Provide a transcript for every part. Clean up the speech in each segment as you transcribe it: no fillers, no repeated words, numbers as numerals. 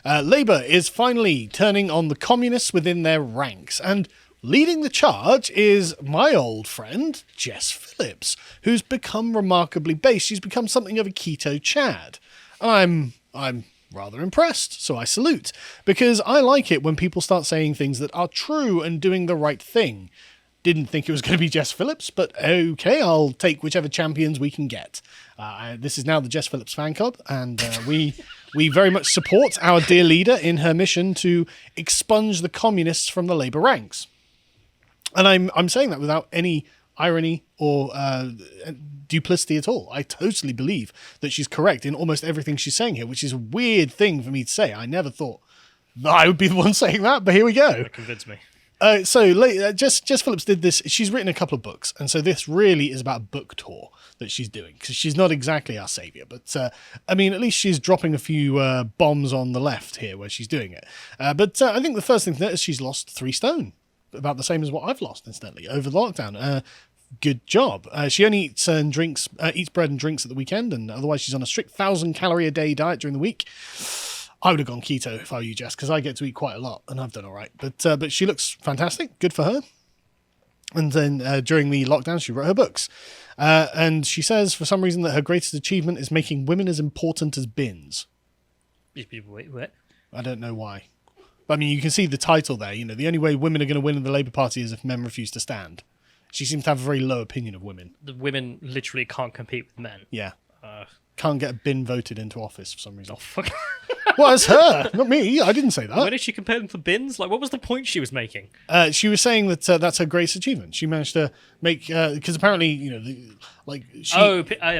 Labour is finally turning on the communists within their ranks, and leading the charge is my old friend, Jess Phillips, who's become remarkably based. She's become something of a keto Chad. And I'm rather impressed, so I salute, because I like it when people start saying things that are true and doing the right thing. Didn't think it was going to be Jess Phillips, but okay, I'll take whichever champions we can get. This is now the Jess Phillips fan club, and we very much support our dear leader in her mission to expunge the communists from the Labour ranks. And I'm saying that without any irony or duplicity at all. I totally believe that she's correct in almost everything she's saying here, which is a weird thing for me to say. I never thought that I would be the one saying that, but here we go. That convinced me. Jess Phillips did this. She's written a couple of books, and so this really is about a book tour that she's doing, because she's not exactly our saviour, but I mean, at least she's dropping a few bombs on the left here where she's doing it. But I think the first thing to notice, she's lost 3 stone, about the same as what I've lost, incidentally, over the lockdown. Good job. She only eats eats bread and drinks at the weekend, and otherwise she's on a strict 1,000-calorie a day diet during the week. I would have gone keto if I were you, Jess, because I get to eat quite a lot, and I've done all right. But she looks fantastic. Good for her. And then during the lockdown, she wrote her books. And she says, for some reason, that her greatest achievement is making women as important as bins. Wait, what? I don't know why. But I mean, you can see the title there. You know, the only way women are going to win in the Labour Party is if men refuse to stand. She seems to have a very low opinion of women. The women literally can't compete with men. Yeah. Can't get a bin voted into office for some reason. Oh, fuck. Well, it's her, not me. I didn't say that. Why did she compare them to bins? Like, what was the point she was making? She was saying that that's her greatest achievement. She managed to make, because apparently, you know,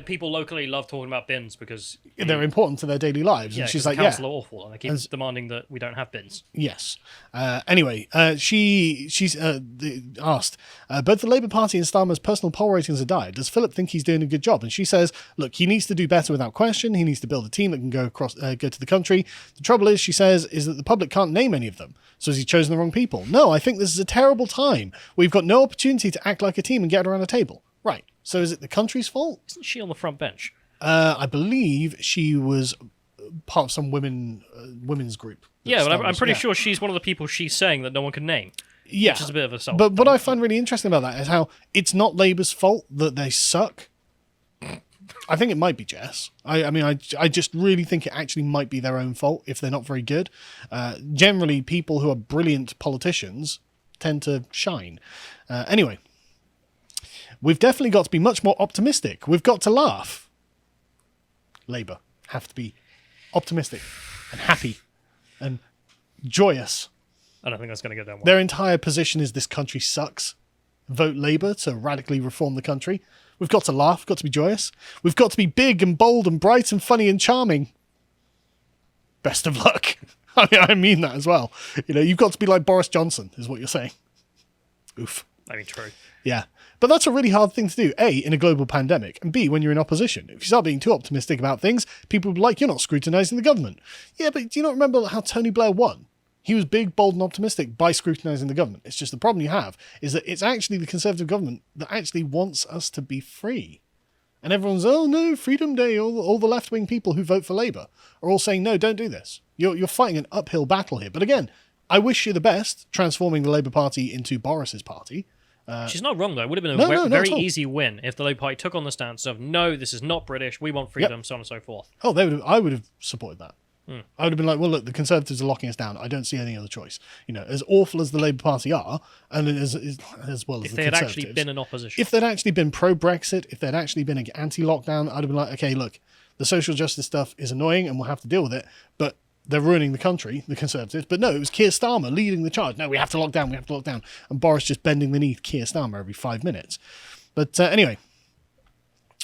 People locally love talking about bins because they're important to their daily lives. Yeah, and she's the like, council are awful, and they keep demanding that we don't have bins. Yes. Anyway, she's asked, both the Labour Party and Starmer's personal poll ratings are dire. Does Philip think he's doing a good job? And she says, look, he needs to do better without question. He needs to build a team that can go to the country. The trouble is, she says, is that the public can't name any of them. So has he chosen the wrong people? No, I think this is a terrible time. We've got no opportunity to act like a team and get around a table. Right. So is it the country's fault? Isn't she on the front bench? I believe she was part of some women's group. Yeah, but I'm pretty sure she's one of the people she's saying that no one can name. Yeah. Which is a bit of a self. But what I find really interesting about that is how it's not Labour's fault that they suck. I think it might be Jess. I just really think it actually might be their own fault if they're not very good. Generally, people who are brilliant politicians tend to shine. Anyway, we've definitely got to be much more optimistic. We've got to laugh. Labour have to be optimistic and happy and joyous. I don't think that's going to go down well. Their entire position is this country sucks. Vote Labour to radically reform the country. We've got to laugh, got to be joyous. We've got to be big and bold and bright and funny and charming. Best of luck. I mean that as well. You know, you've got to be like Boris Johnson, is what you're saying. Oof. I mean, true. Yeah. But that's a really hard thing to do, A, in a global pandemic, and B, when you're in opposition. If you start being too optimistic about things, people will be like, you're not scrutinising the government. Yeah, but do you not remember how Tony Blair won? He was big, bold and optimistic by scrutinising the government. It's just the problem you have is that it's actually the Conservative government that actually wants us to be free. And everyone's, oh no, Freedom Day, all the left-wing people who vote for Labour are all saying, no, don't do this. You're fighting an uphill battle here. But again, I wish you the best, transforming the Labour Party into Boris's party. She's not wrong, though. It would have been a very easy win if the Labour Party took on the stance of, no, this is not British, we want freedom, so on and so forth. Oh, I would have supported that. I would have been like, well, look, the Conservatives are locking us down. I don't see any other choice. You know, as awful as the Labour Party are, and as well as the Conservatives. If they had actually been in opposition. If they'd actually been pro-Brexit, if they'd actually been anti-lockdown, I'd have been like, okay, look, the social justice stuff is annoying and we'll have to deal with it, but they're ruining the country, the Conservatives. But no, it was Keir Starmer leading the charge. No, we have to lock down, And Boris just bending the knee to Keir Starmer every 5 minutes. But anyway...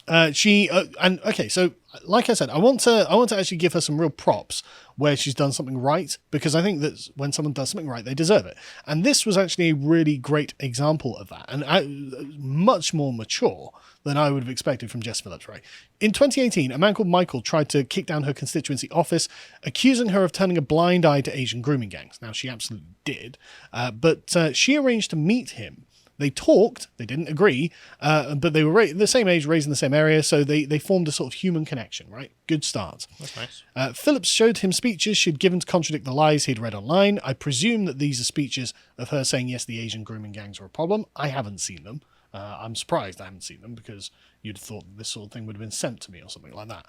so like I said, I want to actually give her some real props where she's done something right, because I think that when someone does something right, they deserve it. And this was actually a really great example of that, and much more mature than I would have expected from Jess Phillips, right? In 2018, a man called Michael tried to kick down her constituency office, accusing her of turning a blind eye to Asian grooming gangs. Now, she absolutely did, but she arranged to meet him They talked, they didn't agree, but they were the same age, raised in the same area, so they formed a sort of human connection, right? Good start. That's nice. Phillips showed him speeches she'd given to contradict the lies he'd read online. I presume that these are speeches of her saying, yes, the Asian grooming gangs are a problem. I haven't seen them. I'm surprised I haven't seen them because you'd have thought that this sort of thing would have been sent to me or something like that.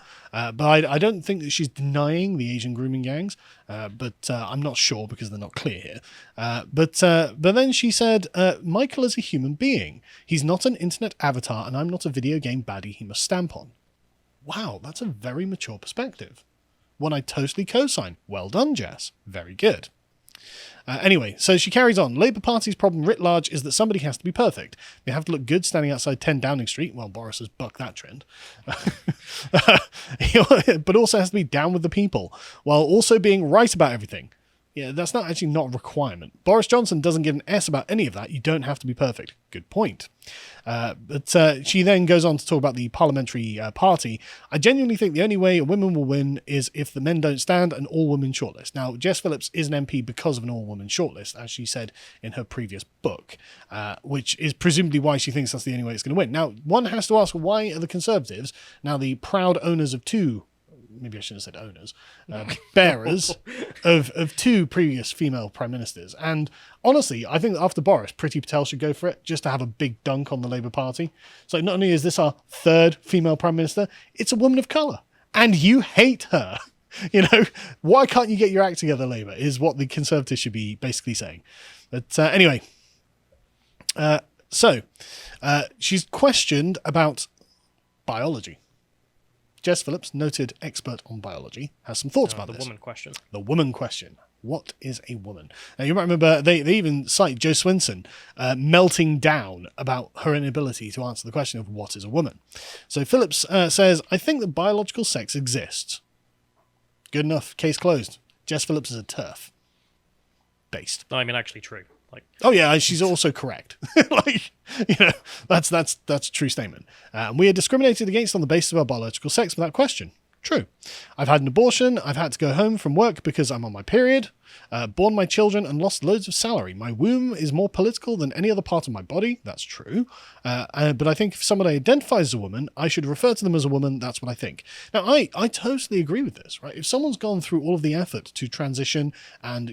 But I don't think that she's denying the Asian grooming gangs, but I'm not sure because they're not clear here. But then she said, Michael is a human being. He's not an internet avatar and I'm not a video game baddie he must stamp on. Wow, that's a very mature perspective. One I totally co-sign. Well done, Jess. Very good. Anyway, so she carries on. Labour Party's problem writ large is that somebody has to be perfect. They have to look good standing outside 10 Downing Street. Well, Boris has bucked that trend. But also has to be down with the people, while also being right about everything. Yeah, that's actually not a requirement. Boris Johnson doesn't give an S about any of that. You don't have to be perfect. Good point. But she then goes on to talk about the parliamentary party. I genuinely think the only way a woman will win is if the men don't stand an all-women shortlist. Now, Jess Phillips is an MP because of an all-women shortlist, as she said in her previous book, which is presumably why she thinks that's the only way it's going to win. Now, one has to ask, why are the Conservatives, now the proud owners of two, maybe I shouldn't have said owners, bearers of two previous female prime ministers. And honestly, I think that after Boris, Priti Patel should go for it, just to have a big dunk on the Labour Party. So not only is this our third female prime minister, it's a woman of colour. And you hate her. Why can't you get your act together, Labour, is what the Conservatives should be basically saying. But anyway, so she's questioned about biology. Jess Phillips, noted expert on biology, has some thoughts about this. The woman question. The woman question. What is a woman? Now, you might remember they even cite Jo Swinson melting down about her inability to answer the question of what is a woman. So Phillips says, I think that biological sex exists. Good enough. Case closed. Jess Phillips is a TERF. Based. No, I mean, actually true. Oh yeah, she's also correct. That's a true statement. We are discriminated against on the basis of our biological sex without question. True. I've had an abortion. I've had to go home from work because I'm on my period. Born my children and lost loads of salary. My womb is more political than any other part of my body. That's true. But I think if somebody identifies as a woman, I should refer to them as a woman. That's what I think. Now, I totally agree with this, right? If someone's gone through all of the effort to transition and,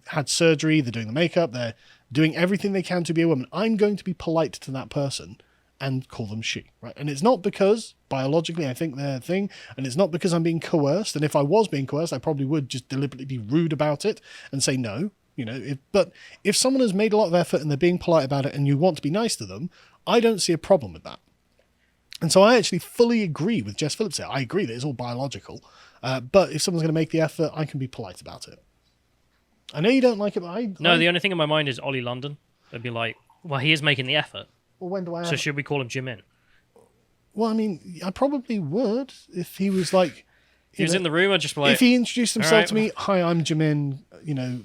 had surgery, they're doing the makeup, they're doing everything they can to be a woman, I'm going to be polite to that person and call them she, right? And it's not because biologically I think they're a thing, and it's not because I'm being coerced. And if I was being coerced, I probably would just deliberately be rude about it and say no, But if someone has made a lot of effort and they're being polite about it and you want to be nice to them, I don't see a problem with that. And so I actually fully agree with Jess Phillips here. I agree that it's all biological, but if someone's going to make the effort, I can be polite about it. I know you don't like it, but the only thing in my mind is Ollie London. They'd be like, well, he is making the effort. Well, when do I? So should we call him Jimin? Well, I mean, I probably would if he was like. He was in the room. I'd just be like, if he introduced himself to me, "Hi, I'm Jimin.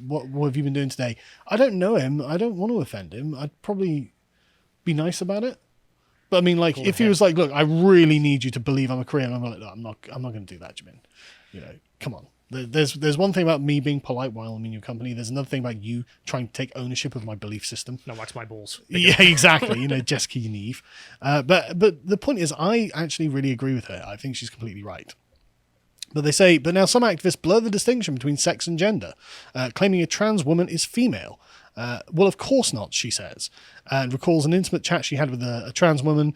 What have you been doing today?" I don't know him. I don't want to offend him. I'd probably be nice about it. But I mean, like, if he was like, "Look, I really need you to believe I'm a Korean," I'm like, "No, I'm not going to do that, Jimin. Come on." There's one thing about me being polite while I'm in your company. There's another thing about you trying to take ownership of my belief system. No, wax my balls. Yeah, exactly. Jessica Yaniv. But the point is, I actually really agree with her. I think she's completely right. But they say, but now some activists blur the distinction between sex and gender, claiming a trans woman is female. Well, of course not, she says, and recalls an intimate chat she had with a trans woman,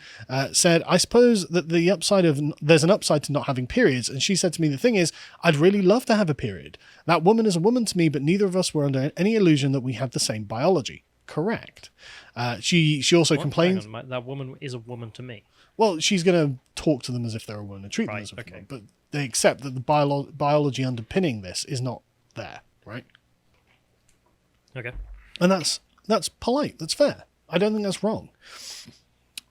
said, I suppose that there's an upside to not having periods. And she said to me, the thing is, I'd really love to have a period. That woman is a woman to me, but neither of us were under any illusion that we had the same biology. Correct. She also complained. That woman is a woman to me. Well, she's going to talk to them as if they're a woman and treat them as a woman. But they accept that the biology underpinning this is not there, right? Okay. And that's polite. That's fair. I don't think that's wrong.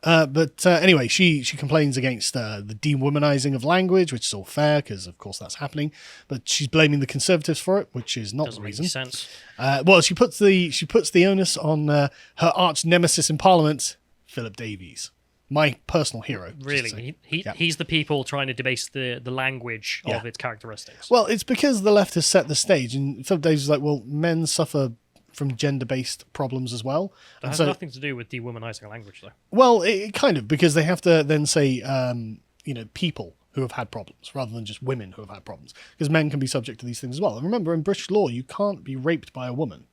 But anyway, she complains against the dewomanizing of language, which is all fair because, of course, that's happening. But she's blaming the Conservatives for it, which is not the reason. Doesn't make sense. Well, she puts the onus on her arch nemesis in Parliament, Philip Davies, my personal hero. Really, he's the people trying to debase the language of its characteristics. Well, it's because the left has set the stage, and Philip Davies is like, well, men suffer from gender-based problems as well. That has nothing to do with dewomanizing a language, though. Well, it kind of, because they have to then say, people who have had problems rather than just women who have had problems, because men can be subject to these things as well. And remember, in British law, you can't be raped by a woman.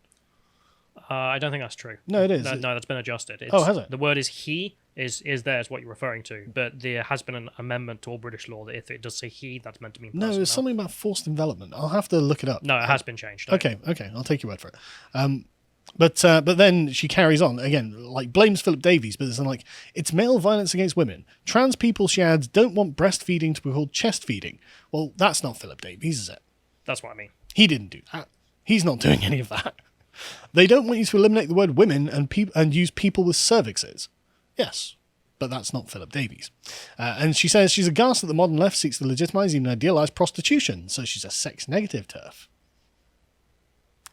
I don't think that's true. No, it is. No, that's been adjusted. Has it? The word is he is there is what you're referring to, but there has been an amendment to all British law that if it does say he, that's meant to mean person. No, there's something about forced envelopment. I'll have to look it up. No, it has been changed. Okay, I'll take your word for it. But then she carries on again, like blames Philip Davies, but it's like it's male violence against women. Trans people, she adds, don't want breastfeeding to be called chest feeding. Well, that's not Philip Davies, is it? That's what I mean. He didn't do that. He's not doing any of that. They don't want you to eliminate the word women and use people with cervixes. Yes, but that's not Philip Davies. And she says she's aghast that the modern left seeks to legitimise even idealise prostitution, so she's a sex-negative TERF.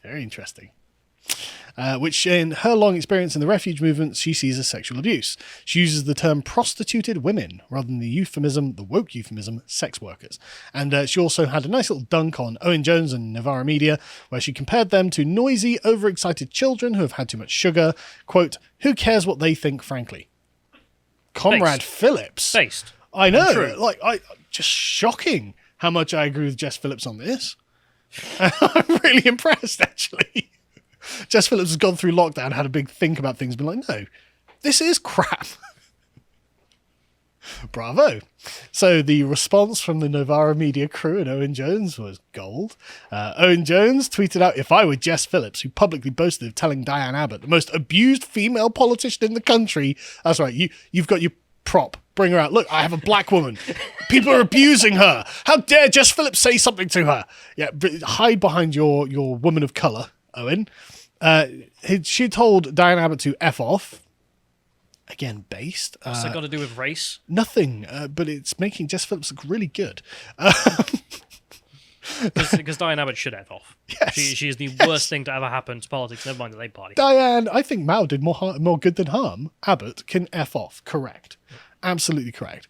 Very interesting. Which in her long experience in the refuge movement, she sees as sexual abuse. She uses the term prostituted women rather than the woke euphemism, sex workers. And she also had a nice little dunk on Owen Jones and Novara Media, where she compared them to noisy, overexcited children who have had too much sugar. Quote, who cares what they think, frankly? Comrade Phillips. Based. I know. Just shocking how much I agree with Jess Phillips on this. I'm really impressed, actually. Jess Phillips has gone through lockdown, had a big think about things, been like, no, this is crap. Bravo. So the response from the Novara Media crew and Owen Jones was gold. Owen Jones tweeted out, if I were Jess Phillips, who publicly boasted of telling Diane Abbott, the most abused female politician in the country, that's right, you've got your prop. Bring her out. Look, I have a black woman. People are abusing her. How dare Jess Phillips say something to her? Yeah, hide behind your woman of colour, Owen. She told Diane Abbott to F off. Again, based. What's that got to do with race? Nothing, but it's making Jess Phillips look really good. Because Diane Abbott should F off. Yes, she is the worst thing to ever happen to politics, never mind the Labour Party. Diane, I think Mao did more good than harm. Abbott can F off. Correct. Absolutely correct.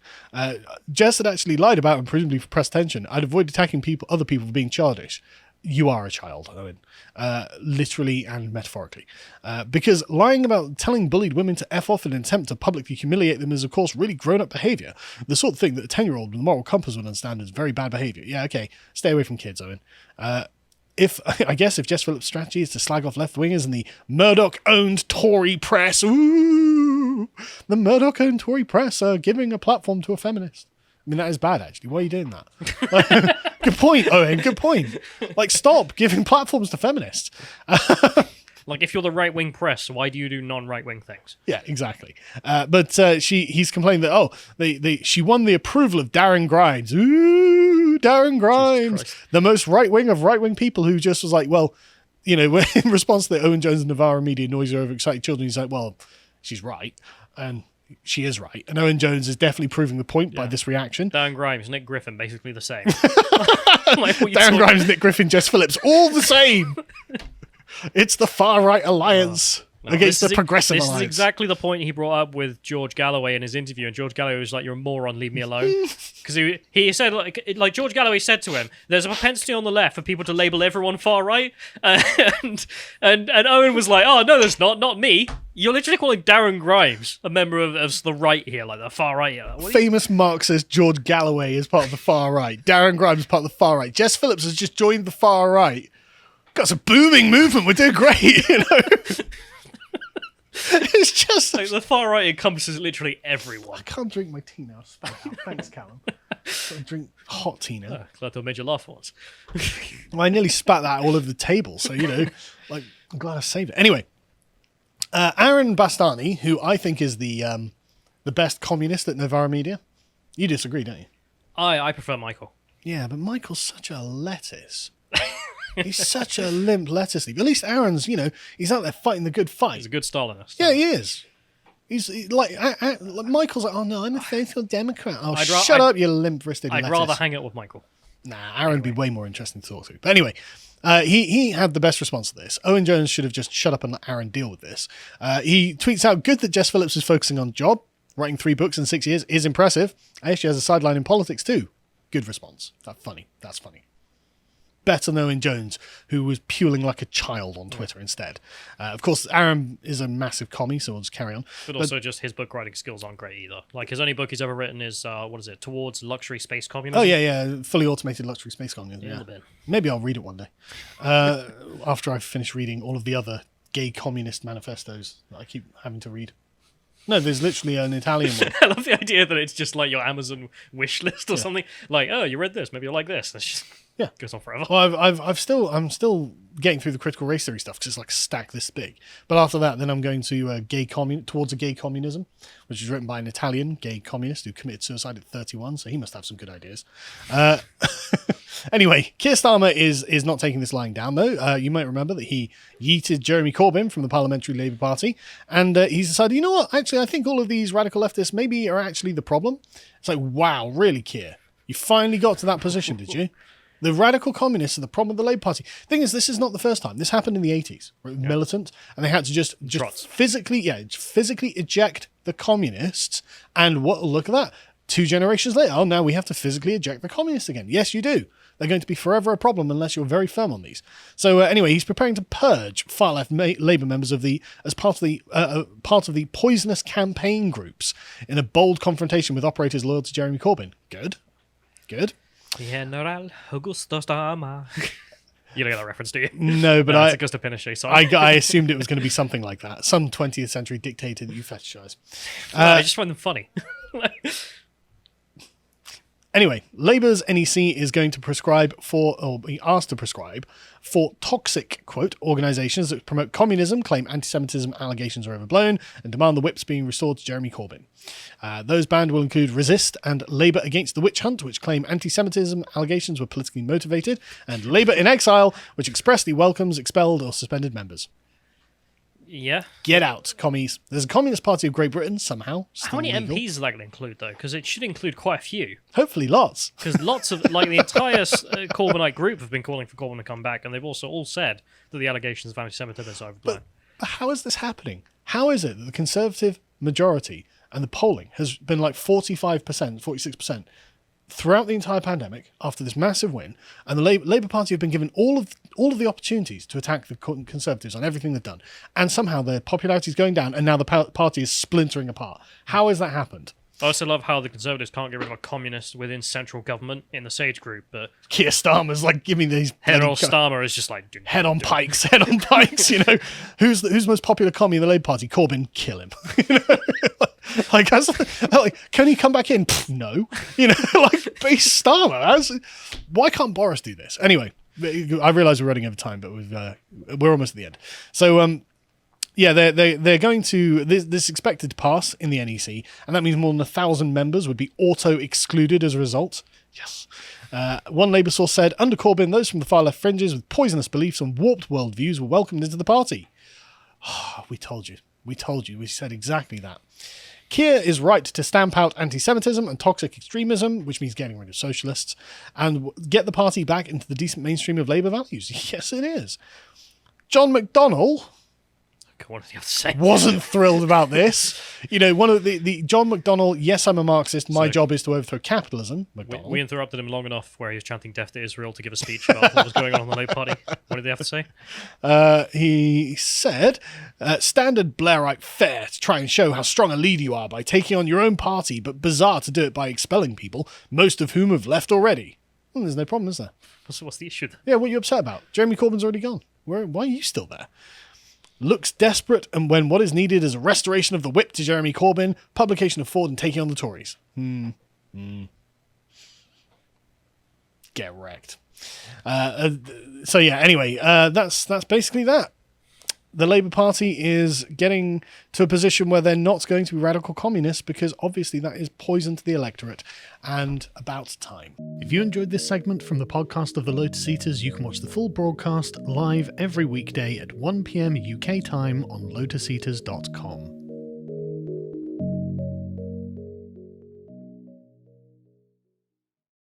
Jess had actually lied about, and presumably for press attention, I'd avoid attacking other people for being childish. You are a child, Owen. Literally and metaphorically. Because lying about telling bullied women to F off in an attempt to publicly humiliate them is, of course, really grown-up behaviour. The sort of thing that a 10-year-old with a moral compass would understand is very bad behaviour. Yeah, okay. Stay away from kids, Owen. If Jess Phillips' strategy is to slag off left-wingers and the Murdoch-owned Tory press, ooh, the Murdoch-owned Tory press are giving a platform to a feminist. I mean, that is bad, actually. Why are you doing that? Good point, Owen. Good point. Stop giving platforms to feminists. If you're the right-wing press, why do you do non-right-wing things? Yeah, exactly. But he's complained that, she won the approval of Darren Grimes. Ooh, Darren Grimes. The most right-wing of right-wing people who just was like, well, in response to the Owen Jones and Novara Media noisy overexcited children, he's like, well, she's right. And she is right. And Owen Jones is definitely proving the point by this reaction. Darren Grimes, Nick Griffin, basically the same. Darren Grimes, Nick Griffin, Jess Phillips, all the same. It's the far-right alliance against the progressive alliance. This is exactly the point he brought up with George Galloway in his interview, and George Galloway was like, you're a moron, leave me alone. Because he said, like George Galloway said to him, there's a propensity on the left for people to label everyone far-right, and Owen was like, oh, no, there's not me. You're literally calling Darren Grimes a member of the right here, like the far right here. Famous Marxist George Galloway is part of the far right. Darren Grimes is part of the far right. Jess Phillips has just joined the far right. Got a booming movement. We're doing great, It's just the far right encompasses literally everyone. I can't drink my tea now. Spat out. Thanks, Callum. I drink hot tea now. Glad I made you laugh once. Well, I nearly spat that all over the table, so I'm glad I saved it. Anyway, Aaron Bastani, who I think is the best communist at Novara Media. You disagree, don't you? I prefer Michael. Yeah, but Michael's such a lettuce. He's such a limp lettuce leaf. At least Aaron's, he's out there fighting the good fight. He's a good Stalinist. Yeah, he is. He's like Michael's like, oh no, I'm a faithful Democrat. Oh, shut up, you limp-wristed lettuce. I'd rather hang out with Michael. Nah, Aaron would be way more interesting to talk to. But anyway, he had the best response to this. Owen Jones should have just shut up and let Aaron deal with this. He tweets out, good that Jess Phillips is focusing on job. Writing 3 books in 6 years is impressive. I actually has a sideline in politics too. Good response. That's funny. better knowing Jones, who was puling like a child on Twitter instead. Of course, Aaron is a massive commie, so we'll just carry on. But also, just his book writing skills aren't great either. Like, his only book he's ever written is, Towards Luxury Space Communism? Oh, yeah. Fully automated luxury space communism. Yeah. Maybe I'll read it one day. After I've finished reading all of the other gay communist manifestos that I keep having to read. No, there's literally an Italian one. I love the idea that it's just like your Amazon wish list or something. Like, oh, you read this, maybe you'll like this. It's just goes on forever. Well, I'm still getting through the critical race theory stuff because it's like a stack this big. But after that, then I'm going to Towards a Gay Communism, which is written by an Italian gay communist who committed suicide at 31. So he must have some good ideas. Anyway, Keir Starmer is not taking this lying down, though. You might remember that he yeeted Jeremy Corbyn from the Parliamentary Labour Party, and he's decided, you know what, actually, I think all of these radical leftists maybe are actually the problem. It's like, wow, really, Keir? You finally got to that position, did you? The radical communists are the problem with the Labour Party. Thing is, this is not the first time. This happened in the 80s, where it was militant, and they had to just physically eject the communists, and look at that. 2 generations later, now we have to physically eject the communists again. Yes, you do. They're going to be forever a problem unless you're very firm on these. So anyway, he's preparing to purge far-left Labour members as part of the poisonous campaign groups in a bold confrontation with operators loyal to Jeremy Corbyn. Good. General Augusto Starmer. You don't get that reference, do you? No, but it's Augusto Pinochet song. I assumed it was going to be something like that. Some 20th century dictator that you fetishize. I just find them funny. Anyway, Labour's NEC is going to be asked to prescribe for toxic, quote, organisations that promote communism, claim anti-Semitism allegations are overblown, and demand the whips being restored to Jeremy Corbyn. Those banned will include Resist and Labour Against the Witch Hunt, which claim anti-Semitism allegations were politically motivated, and Labour in Exile, which expressly welcomes expelled or suspended members. Yeah. Get out, commies. There's a Communist Party of Great Britain, somehow. How many MPs is that going to include, though? Because it should include quite a few. Hopefully lots. Because lots of, the entire Corbynite group have been calling for Corbyn to come back, and they've also all said that the allegations of anti-Semitism are overblown. But how is this happening? How is it that the Conservative majority and the polling has been like 45%, 46% throughout the entire pandemic after this massive win, and the Labour Party have been given all of the opportunities to attack the Conservatives on everything they've done, and somehow their popularity is going down, and now the party is splintering apart. How has that happened? I also love how the Conservatives can't get rid of a communist within central government in the Sage Group, but Keir Starmer's like giving these General Starmer is just like head on pikes. You know, who's the most popular commie in the Labour Party? Corbyn, kill him. You know? Like, can he come back in? Pff, no. You know, like, base Starmer. Why can't Boris do this? Anyway, I realise we're running over time, but we're almost at the end. So, yeah, they're going to... This is expected to pass in the NEC, and that means more than 1,000 members would be auto-excluded as a result. Yes. One Labour source said, under Corbyn, those from the far-left fringes with poisonous beliefs and warped worldviews were welcomed into the party. Oh, we told you. We said exactly that. Keir is right to stamp out anti-Semitism and toxic extremism, which means getting rid of socialists, and get the party back into the decent mainstream of Labour values. Yes, it is. John McDonnell what did he have to say? Wasn't thrilled about this. You know, one of the John McDonnell, yes, I'm a Marxist, my job is to overthrow capitalism. We interrupted him long enough where he was chanting death to Israel to give a speech about what was going on in the Labour Party. What did they have to say? He said, standard Blairite fare to try and show how strong a leader you are by taking on your own party, but bizarre to do it by expelling people, most of whom have left already. Well, there's no problem, is there? What's the issue? Yeah, what are you upset about? Jeremy Corbyn's already gone. Why are you still there? Looks desperate, and when what is needed is a restoration of the whip to Jeremy Corbyn, publication of Ford, and taking on the Tories. Get wrecked. So yeah, anyway, that's basically that. The Labour Party is getting to a position where they're not going to be radical communists because obviously that is poison to the electorate and about time. If you enjoyed this segment from the podcast of the Lotus Eaters, you can watch the full broadcast live every weekday at 1 p.m. UK time on lotuseaters.com.